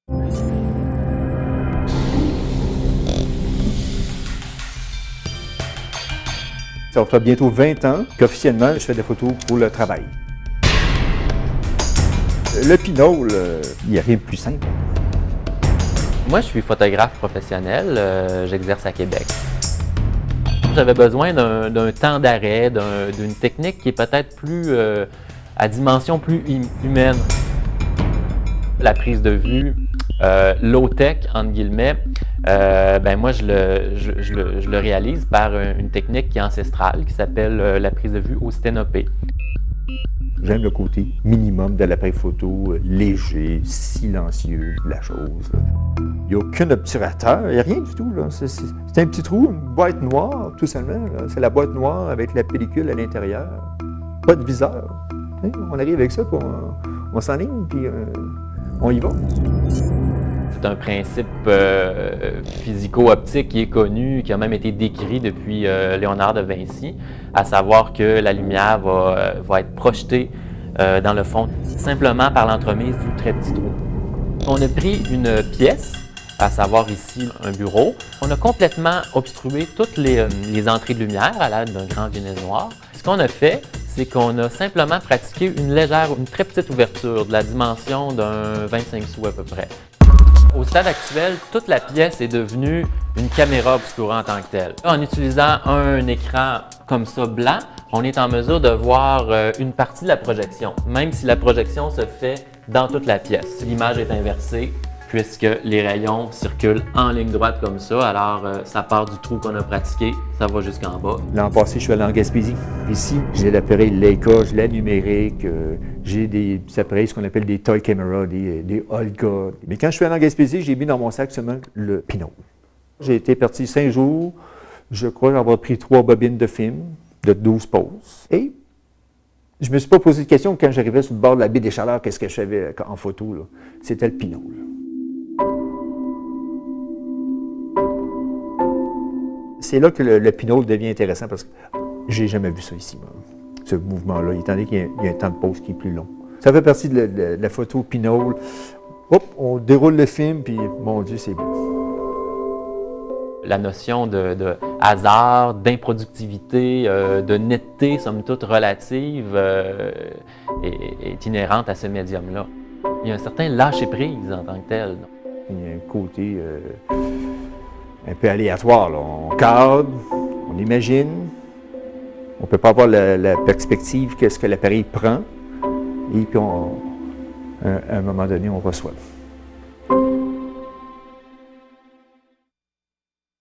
Ça va faire bientôt 20 ans qu'officiellement, je fais des photos pour le travail. Le Pinole, il n'y a rien de plus simple. Moi, je suis photographe professionnel, j'exerce à Québec. J'avais besoin d'un temps d'arrêt, d'une technique qui est peut-être plus à dimension plus humaine. La prise de vue low-tech, entre guillemets, moi, je le réalise par une technique qui est ancestrale, qui s'appelle la prise de vue au sténopé. J'aime le côté minimum de l'appareil photo, léger, silencieux de la chose. Il n'y a aucun obturateur, il n'y a rien du tout. C'est un petit trou, une boîte noire, tout simplement. C'est la boîte noire avec la pellicule à l'intérieur. Pas de viseur. On arrive avec ça, puis on s'enligne, puis on y va. C'est un principe physico-optique qui est connu, qui a même été décrit depuis Léonard de Vinci, à savoir que la lumière va être projetée dans le fond simplement par l'entremise du très petit trou. On a pris une pièce, à savoir ici un bureau. On a complètement obstrué toutes les entrées de lumière à l'aide d'un grand vinyl noir. Ce qu'on a fait, c'est qu'on a simplement pratiqué une très petite ouverture de la dimension d'un 25 sous à peu près. Au stade actuel, toute la pièce est devenue une caméra obscura en tant que telle. En utilisant un écran comme ça blanc, on est en mesure de voir une partie de la projection, même si la projection se fait dans toute la pièce. L'image est inversée puisque les rayons circulent en ligne droite comme ça, alors ça part du trou qu'on a pratiqué, ça va jusqu'en bas. L'an passé, je suis allé en Gaspésie. Ici, j'ai l'appareil Leica, j'ai la numérique, j'ai des appareils, ce qu'on appelle des toy cameras, des Olga. Mais quand je suis allé en Gaspésie, j'ai mis dans mon sac seulement le Pinole. J'ai été parti 5 jours, je crois avoir pris 3 bobines de film de 12 poses. Et je ne me suis pas posé de question quand j'arrivais sur le bord de la baie des Chaleurs, qu'est-ce que je faisais en photo, là. C'était le Pinole. C'est là que le Pinole devient intéressant parce que j'ai jamais vu ça ici, moi, ce mouvement-là, étant donné qu'il y a un temps de pause qui est plus long. Ça fait partie de la photo Pinole. Hop, on déroule le film, puis mon Dieu, c'est beau. La notion de hasard, d'improductivité, de netteté, somme toute relative, est inhérente à ce médium-là. Il y a un certain lâcher-prise en tant que tel. Il y a un côté un peu aléatoire, là. On cadre, on imagine, on ne peut pas avoir la perspective qu'est-ce que l'appareil prend, et puis à un moment donné, on reçoit.